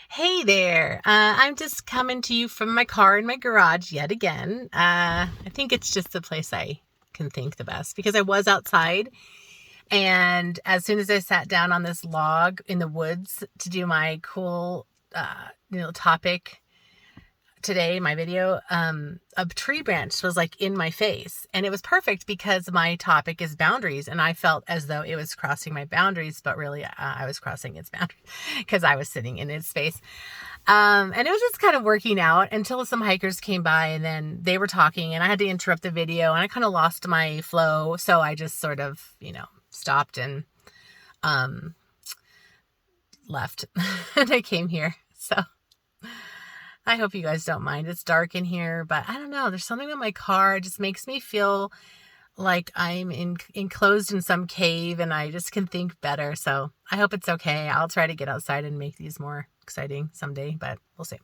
Hey there. I'm just coming to you from my car in my garage yet again. I think it's just the place I can think the best because I was outside, and as soon as I sat down on this log in the woods to do my cool, topic today, my video, a tree branch was like in my face, and it was perfect because my topic is boundaries, and I felt as though it was crossing my boundaries, but really I was crossing its boundaries because I was sitting in its space. And it was just kind of working out until some hikers came by and then they were talking and I had to interrupt the video and I kind of lost my flow. So I just sort of, stopped and um, left and I came here. So I hope you guys don't mind. It's dark in here, but I don't know. There's something about my car. It just makes me feel like I'm enclosed in some cave and I just can think better. So I hope it's okay. I'll try to get outside and make these more exciting someday, but we'll see.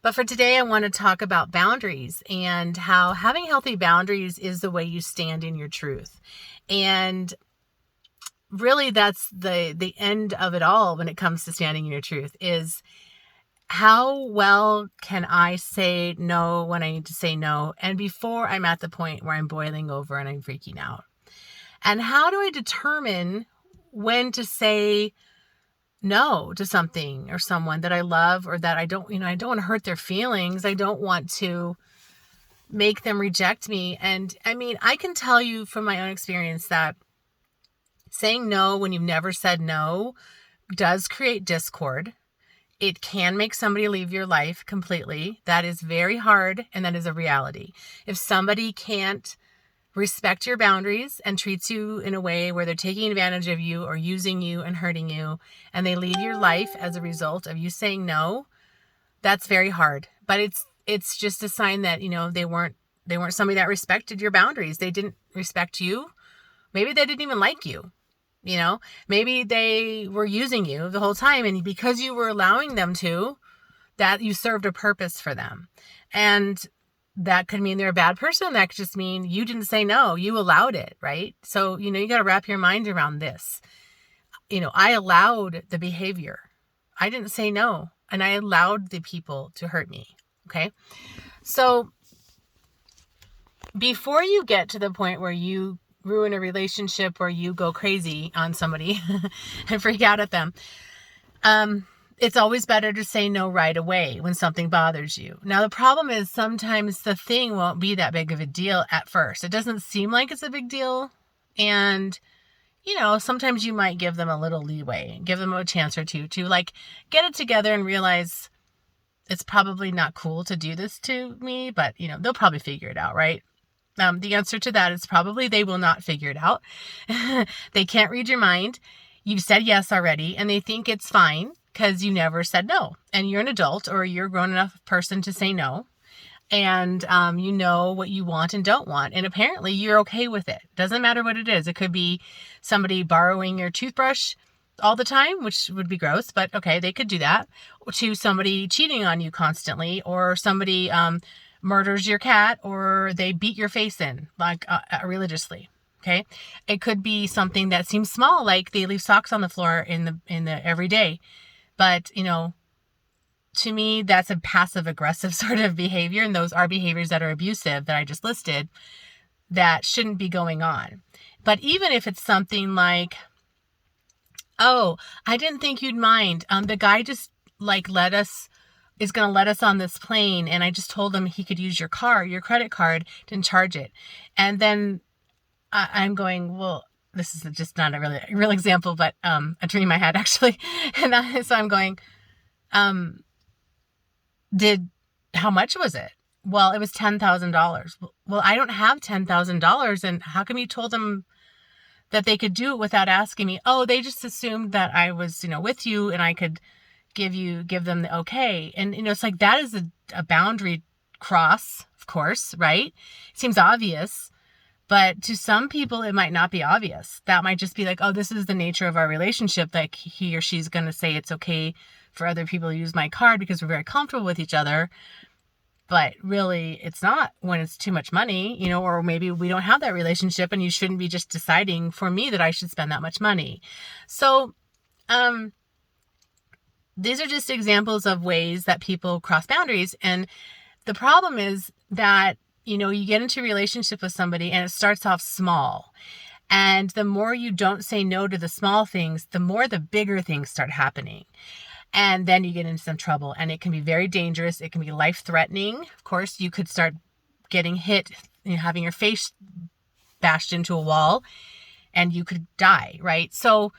But for today, I want to talk about boundaries and how having healthy boundaries is the way you stand in your truth. And really, that's the end of it all when it comes to standing in your truth is how well can I say no when I need to say no? And before I'm at the point where I'm boiling over and I'm freaking out. And how do I determine when to say no to something or someone that I love or that I don't want to hurt their feelings. I don't want to make them reject me. And I mean, I can tell you from my own experience that saying no when you've never said no does create discord. It can make somebody leave your life completely. That is very hard, and that is a reality. If somebody can't respect your boundaries and treats you in a way where they're taking advantage of you or using you and hurting you, and they leave your life as a result of you saying no, that's very hard. But it's just a sign that, they weren't somebody that respected your boundaries. They didn't respect you. Maybe they didn't even like you. Maybe they were using you the whole time, and because you were allowing them to, that you served a purpose for them. And that could mean they're a bad person. That could just mean you didn't say no, you allowed it, right? So, you got to wrap your mind around this. I allowed the behavior. I didn't say no, and I allowed the people to hurt me. Okay. So before you get to the point where you ruin a relationship or you go crazy on somebody and freak out at them, it's always better to say no right away when something bothers you. Now, the problem is sometimes the thing won't be that big of a deal at first. It doesn't seem like it's a big deal. And, sometimes you might give them a little leeway, give them a chance or two to get it together and realize it's probably not cool to do this to me, but, they'll probably figure it out, right? The answer to that is probably they will not figure it out. They can't read your mind. You've said yes already, and they think it's fine because you never said no. And you're an adult or you're a grown enough person to say no. And you know what you want and don't want. And apparently you're okay with it. Doesn't matter what it is. It could be somebody borrowing your toothbrush all the time, which would be gross, but okay, they could do that. To somebody cheating on you constantly, or somebody murders your cat, or they beat your face in religiously. Okay. It could be something that seems small, like they leave socks on the floor in the every day. But, to me, that's a passive aggressive sort of behavior. And those are behaviors that are abusive that I just listed that shouldn't be going on. But even if it's something like, oh, I didn't think you'd mind. The guy just is going to let us on this plane. And I just told him he could use your credit card, didn't charge it. And then I'm going, well, this is just not a really real example, but a dream I had actually. And so I'm going, how much was it? Well, it was $10,000. Well, I don't have $10,000. And how come you told them that they could do it without asking me? Oh, they just assumed that I was, with you and I could give them the okay. And, it's like, that is a boundary cross, of course, right? It seems obvious, but to some people, it might not be obvious. That might just be like, oh, this is the nature of our relationship. Like he or she's going to say it's okay for other people to use my card because we're very comfortable with each other. But really, it's not when it's too much money, or maybe we don't have that relationship and you shouldn't be just deciding for me that I should spend that much money. So, these are just examples of ways that people cross boundaries. And the problem is that, you get into a relationship with somebody and it starts off small. And the more you don't say no to the small things, the more the bigger things start happening. And then you get into some trouble, and it can be very dangerous. It can be life-threatening. Of course, you could start getting hit, having your face bashed into a wall, and you could die, right? So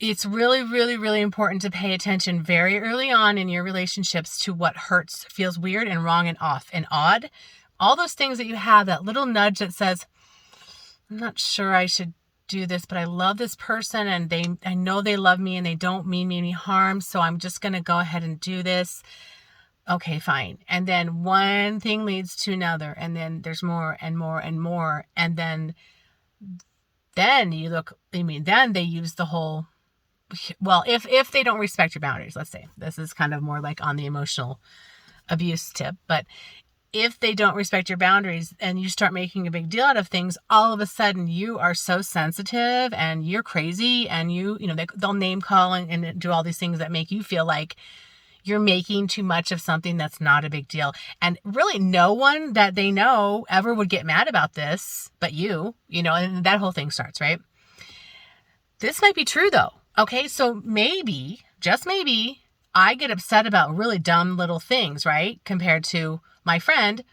it's really, really, really important to pay attention very early on in your relationships to what hurts, feels weird and wrong and off and odd. All those things that you have, that little nudge that says, I'm not sure I should do this, but I love this person and I know they love me and they don't mean me any harm. So I'm just going to go ahead and do this. Okay, fine. And then one thing leads to another, and then there's more and more and more. And then you look, then they use the whole, well, if they don't respect your boundaries, let's say, this is kind of more like on the emotional abuse tip, but if they don't respect your boundaries and you start making a big deal out of things, all of a sudden you are so sensitive and you're crazy, and they'll name call and do all these things that make you feel like you're making too much of something that's not a big deal. And really no one that they know ever would get mad about this, but and that whole thing starts, right? This might be true though. Okay. So maybe, just maybe, I get upset about really dumb little things, right? Compared to my friend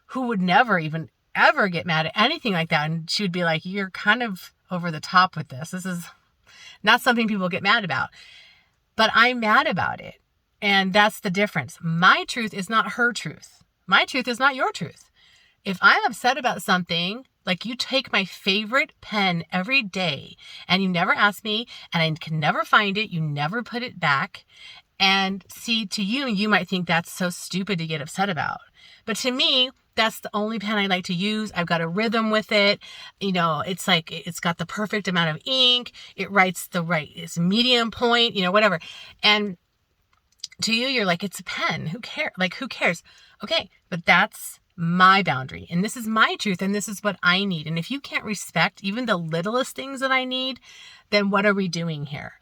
who would never even ever get mad at anything like that. And she would be like, you're kind of over the top with this. This is not something people get mad about, but I'm mad about it. And that's the difference. My truth is not her truth. My truth is not your truth. If I'm upset about something, like you take my favorite pen every day and you never ask me and I can never find it, you never put it back. And see, to you, you might think that's so stupid to get upset about. But to me, that's the only pen I like to use. I've got a rhythm with it. It's like, it's got the perfect amount of ink. It writes it's medium point, whatever. And to you, you're like, it's a pen. Who cares? Who cares? Okay. But that's my boundary. And this is my truth. And this is what I need. And if you can't respect even the littlest things that I need, then what are we doing here?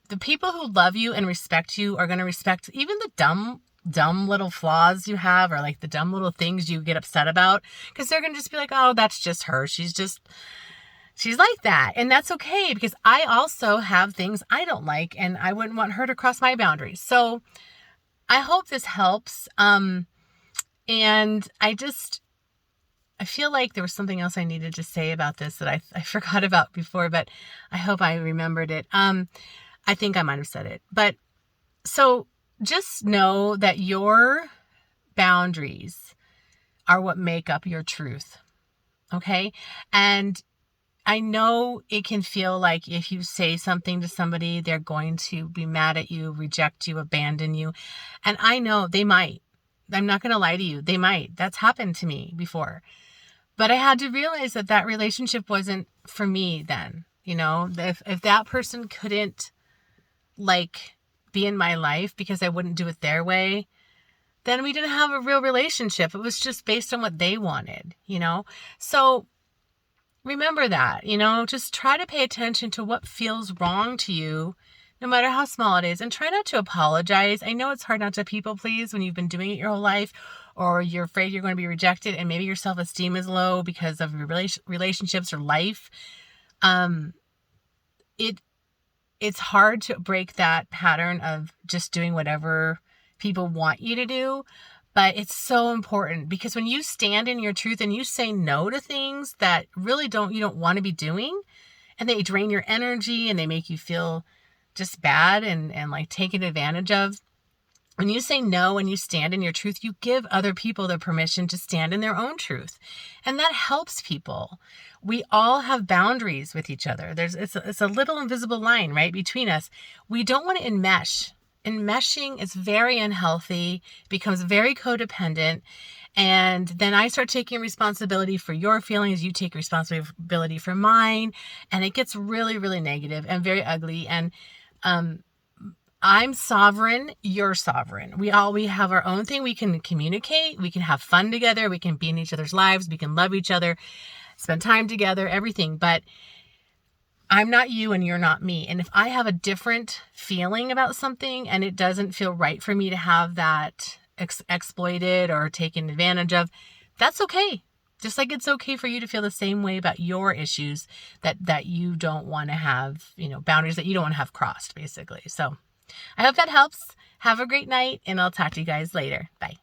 The people who love you and respect you are going to respect even the dumb little flaws you have, or the dumb little things you get upset about, because they're going to just be like, oh, that's just her. She's like that. And that's okay, because I also have things I don't like and I wouldn't want her to cross my boundaries. So I hope this helps. And I feel like there was something else I needed to say about this that I forgot about before, but I hope I remembered it. I think I might have said it, but so just know that your boundaries are what make up your truth. Okay. And I know it can feel like if you say something to somebody, they're going to be mad at you, reject you, abandon you. And I know they might. I'm not going to lie to you. They might. That's happened to me before. But I had to realize that relationship wasn't for me then. If that person couldn't be in my life because I wouldn't do it their way, then we didn't have a real relationship. It was just based on what they wanted, So remember that, just try to pay attention to what feels wrong to you, no matter how small it is, and try not to apologize. I know it's hard not to people please when you've been doing it your whole life, or you're afraid you're going to be rejected and maybe your self-esteem is low because of your relationships or life. It's hard to break that pattern of just doing whatever people want you to do. But it's so important, because when you stand in your truth and you say no to things that really you don't want to be doing, and they drain your energy and they make you feel just bad and taken advantage of. When you say no and you stand in your truth, you give other people the permission to stand in their own truth. And that helps people. We all have boundaries with each other. It's a little invisible line, right, between us. We don't want to enmesh. Enmeshing is very unhealthy, becomes very codependent. And then I start taking responsibility for your feelings. You take responsibility for mine. And it gets really, really negative and very ugly. And, I'm sovereign, you're sovereign. We have our own thing. We can communicate, we can have fun together, we can be in each other's lives, we can love each other, spend time together, everything. But I'm not you and you're not me. And if I have a different feeling about something and it doesn't feel right for me to have that exploited or taken advantage of, that's okay. Just like it's okay for you to feel the same way about your issues that you don't want to have, boundaries that you don't want to have crossed, basically. So I hope that helps. Have a great night, and I'll talk to you guys later. Bye.